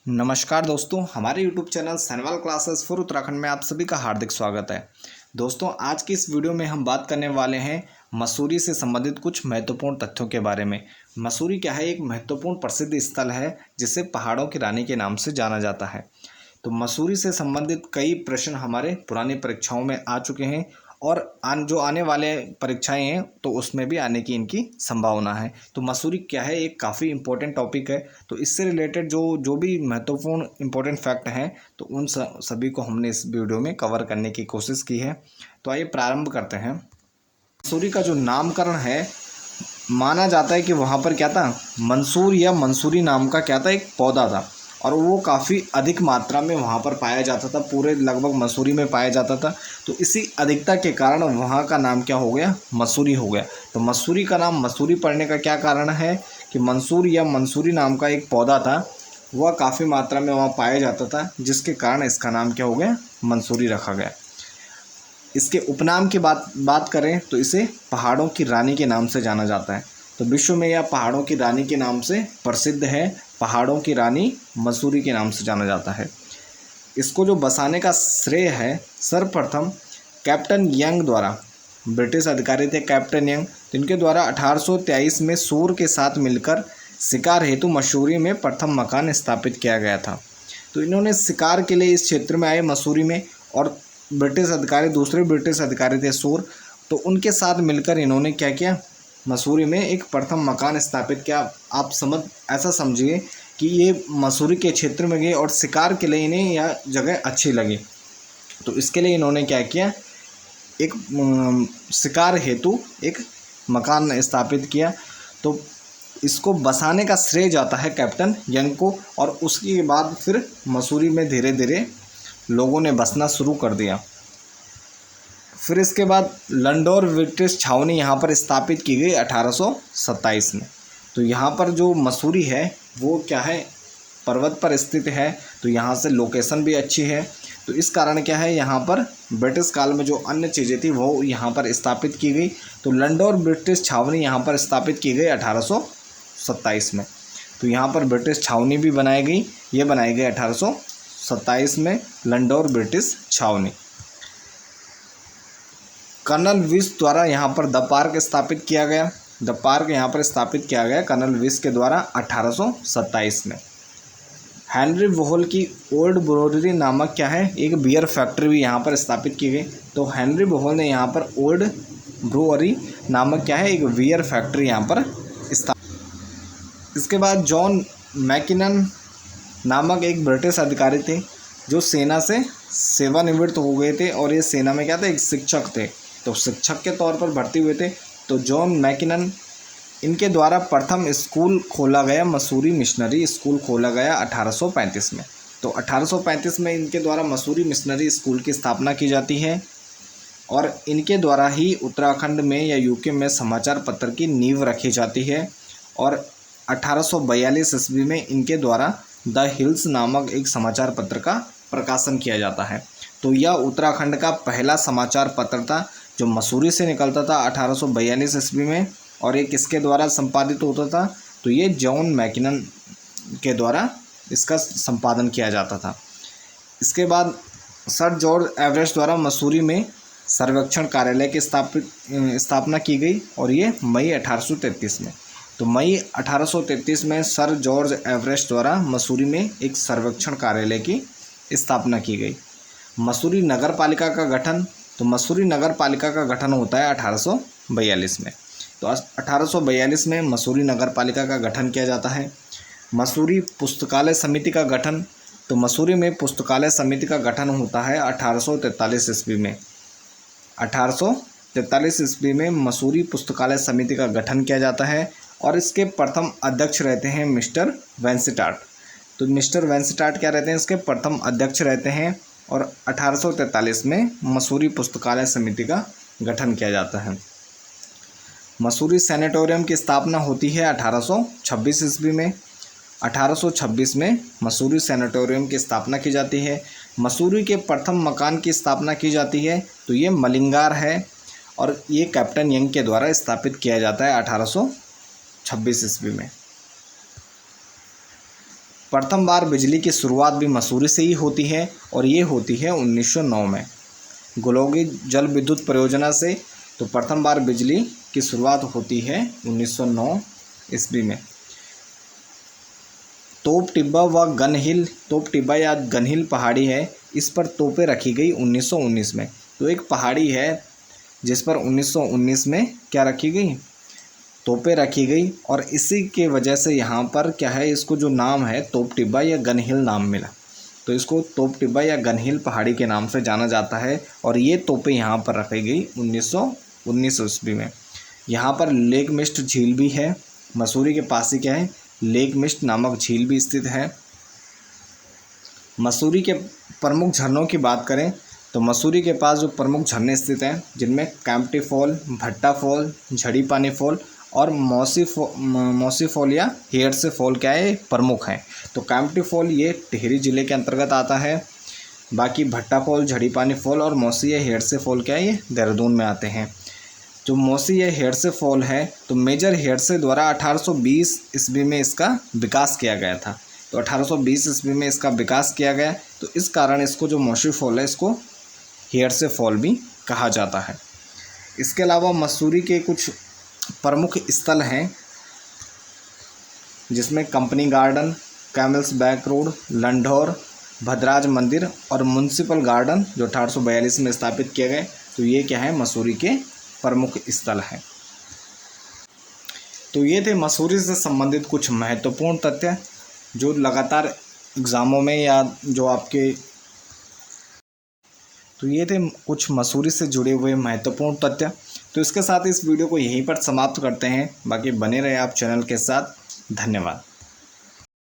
नमस्कार दोस्तों, हमारे YouTube channel Sainwal classes for Uttarakhand में आप सभी का हार्दिक स्वागत है। दोस्तों, आज की इस वीडियो में हम बात करने वाले हैं मसूरी से संबंधित कुछ महत्वपूर्ण तथ्यों के बारे में। मसूरी क्या है, एक महत्वपूर्ण प्रसिद्ध स्थल है जिसे पहाड़ों की रानी के नाम से जाना जाता है। तो मसूरी से संबंधित कई प्रश्न हमारे पुरानी परीक्षाओं में आ चुके हैं और जो आने वाले परीक्षाएं हैं तो उसमें भी आने की इनकी संभावना है। तो मसूरी क्या है, एक काफ़ी इम्पोर्टेंट टॉपिक है। तो इससे रिलेटेड जो भी महत्वपूर्ण इम्पोर्टेंट फैक्ट हैं तो उन सभी को हमने इस वीडियो में कवर करने की कोशिश की है। तो आइए प्रारंभ करते हैं। मसूरी का जो नामकरण है, माना जाता है कि वहाँ पर क्या था, मंसूर या मंसूरी नाम का क्या था, एक पौधा था और वो काफ़ी अधिक मात्रा में वहाँ पर पाया जाता था, पूरे लगभग मसूरी में पाया जाता था। तो इसी अधिकता के कारण वहाँ का नाम क्या हो गया, मसूरी हो गया। तो मसूरी का नाम मसूरी पड़ने का क्या कारण है कि मंसूर या मंसूरी नाम का एक पौधा था, वह काफ़ी मात्रा में वहाँ पाया जाता था, जिसके कारण इसका नाम क्या हो गया, मंसूरी रखा गया। इसके उपनाम की बात करें तो इसे पहाड़ों की रानी के नाम से जाना जाता है। तो विश्व में यह पहाड़ों की रानी के नाम से प्रसिद्ध है। पहाड़ों की रानी मसूरी के नाम से जाना जाता है। इसको जो बसाने का श्रेय है सर्वप्रथम कैप्टन यंग द्वारा, ब्रिटिश अधिकारी थे कैप्टन यंग, तो इनके द्वारा 1823 में सूर के साथ मिलकर शिकार हेतु मसूरी में प्रथम मकान स्थापित किया गया था। तो इन्होंने शिकार के लिए इस क्षेत्र में आए मसूरी में, और ब्रिटिश अधिकारी, दूसरे ब्रिटिश अधिकारी थे सूर, तो उनके साथ मिलकर इन्होंने क्या किया, मसूरी में एक प्रथम मकान स्थापित किया। आप ऐसा समझिए कि ये मसूरी के क्षेत्र में गए और शिकार के लिए इन्हें यह जगह अच्छी लगी। तो इसके लिए इन्होंने क्या किया, एक शिकार हेतु एक मकान स्थापित किया। तो इसको बसाने का श्रेय जाता है कैप्टन यंग को, और उसके बाद फिर मसूरी में धीरे धीरे लोगों ने बसना शुरू कर दिया। फिर इसके बाद लंडौर ब्रिटिश छावनी यहाँ पर स्थापित की गई 1827 में। तो यहाँ पर जो मसूरी है वो क्या है, पर्वत पर स्थित है, तो यहाँ से लोकेशन भी अच्छी है। तो इस कारण क्या है, यहाँ पर ब्रिटिश काल में जो अन्य चीज़ें थी वो यहाँ पर स्थापित की गई। तो लंडौर ब्रिटिश छावनी यहाँ पर स्थापित की गई 1827 में। तो यहाँ पर ब्रिटिश छावनी भी बनाई गई, ये बनाई गई 1827 में, लंडौर ब्रिटिश छावनी। कर्नल विस द्वारा यहाँ पर द पार्क स्थापित किया गया। द पार्क यहाँ पर स्थापित किया गया कर्नल विस के द्वारा 1827 में। हेनरी वोहल की ओल्ड ब्रूअरी नामक क्या है, एक बियर फैक्ट्री भी यहाँ पर स्थापित की गई। तो हेनरी वोहल ने यहाँ पर ओल्ड ब्रूअरी नामक क्या है, एक बियर फैक्ट्री यहाँ पर स्थापित। इसके बाद जॉन मैकिनन नामक एक ब्रिटिश अधिकारी थे जो सेना से सेवानिवृत्त हो गए थे, और ये सेना में क्या थे, एक शिक्षक थे। तो शिक्षक के तौर पर भर्ती हुए थे। तो जॉन मैकिनन, इनके द्वारा प्रथम स्कूल खोला गया, मसूरी मिशनरी स्कूल खोला गया 1835 में। तो 1835 में इनके द्वारा मसूरी मिशनरी स्कूल की स्थापना की जाती है, और इनके द्वारा ही उत्तराखंड में या यूके में समाचार पत्र की नींव रखी जाती है। और 1842 ईस्वी में इनके द्वारा द हिल्स नामक एक समाचार पत्र का प्रकाशन किया जाता है। तो यह उत्तराखंड का पहला समाचार पत्र था जो मसूरी से निकलता था 1842 ईस्वी में, और ये किसके द्वारा संपादित होता था, तो ये जॉन मैकिनन के द्वारा इसका संपादन किया जाता था। इसके बाद सर जॉर्ज एवरेस्ट द्वारा मसूरी में सर्वेक्षण कार्यालय की स्थापना की गई, और ये मई 1833 में। तो मई 1833 में सर जॉर्ज एवरेस्ट द्वारा मसूरी में एक सर्वेक्षण कार्यालय की स्थापना की गई। मसूरी नगर पालिका का गठन, तो मसूरी नगर पालिका का गठन होता है 1842 में। तो 1842 में मसूरी नगर पालिका का गठन किया जाता है। मसूरी पुस्तकालय समिति का गठन, तो मसूरी में पुस्तकालय समिति का गठन होता है 1843 ईस्वी में। 1843 ईस्वी में मसूरी पुस्तकालय समिति का गठन किया जाता है, और इसके प्रथम अध्यक्ष रहते हैं मिस्टर वेंसिटार्ट। तो मिस्टर वेंसिटार्ट क्या रहते हैं, इसके प्रथम अध्यक्ष रहते हैं, और 1843 में मसूरी पुस्तकालय समिति का गठन किया जाता है। मसूरी सैनिटोरियम की स्थापना होती है 1826 ईस्वी में। 1826 में मसूरी सैनिटोरियम की स्थापना की जाती है। मसूरी के प्रथम मकान की स्थापना की जाती है, तो ये मलिंगार है, और ये कैप्टन यंग के द्वारा स्थापित किया जाता है 1826 ईस्वी में। प्रथम बार बिजली की शुरुआत भी मसूरी से ही होती है और ये होती है 1909 में गोलोगी जल विद्युत परियोजना से। तो प्रथम बार बिजली की शुरुआत होती है 1909 ईस्वी में। तोप टिब्बा व गन हिल, तोप टिब्बा या गन हिल पहाड़ी है, इस पर तोपें रखी गई 1919 में। तो एक पहाड़ी है जिस पर 1919 में क्या रखी गई, तोपें रखी गई, और इसी के वजह से यहाँ पर क्या है, इसको जो नाम है तोप टिब्बा या गन हिल नाम मिला। तो इसको तोप टिब्बा या गन हिल पहाड़ी के नाम से जाना जाता है और ये तोपें यहाँ पर रखी गई 1919 ईस्वी में। यहाँ पर लेक मिस्ट झील भी है, मसूरी के पास ही क्या है, लेक मिस्ट नामक झील भी स्थित है। मसूरी के प्रमुख झरनों की बात करें तो मसूरी के पास जो प्रमुख झरने स्थित हैं जिनमें कैंपटी फॉल, भट्टा फॉल, झड़ी पानी फॉल और मौसी फॉल या हेयरसे फॉल क्या है, प्रमुख हैं। तो कैंपटी फॉल ये टिहरी जिले के अंतर्गत आता है, बाकी भट्टा फॉल, झड़ी पानी फॉल और मौसी या हेयरसे फॉल क्या है, ये देहरादून में आते हैं। जो मौसी या हेयरसे फॉल है तो मेजर हेयरसे द्वारा 1820 ईस्वी में इसका विकास किया गया था। तो 1820 ईस्वी में इसका विकास किया गया, तो इस कारण इसको जो मौसी फॉल है इसको हेयरसे फॉल भी कहा जाता है। इसके अलावा मसूरी के कुछ प्रमुख स्थल हैं जिसमें company garden, camel's back road, Landour, Bhadraj मंदिर और म्युनिसिपल गार्डन जो 1842 में स्थापित किए गए। तो ये क्या है, मसूरी के प्रमुख स्थल हैं। तो ये थे मसूरी से संबंधित कुछ महत्वपूर्ण तथ्य जो लगातार एग्ज़ामों में या जो आपके, तो ये थे कुछ मसूरी से जुड़े हुए महत्वपूर्ण तथ्य। तो इसके साथ इस वीडियो को यहीं पर समाप्त करते हैं। बाकी बने रहे आप चैनल के साथ। धन्यवाद।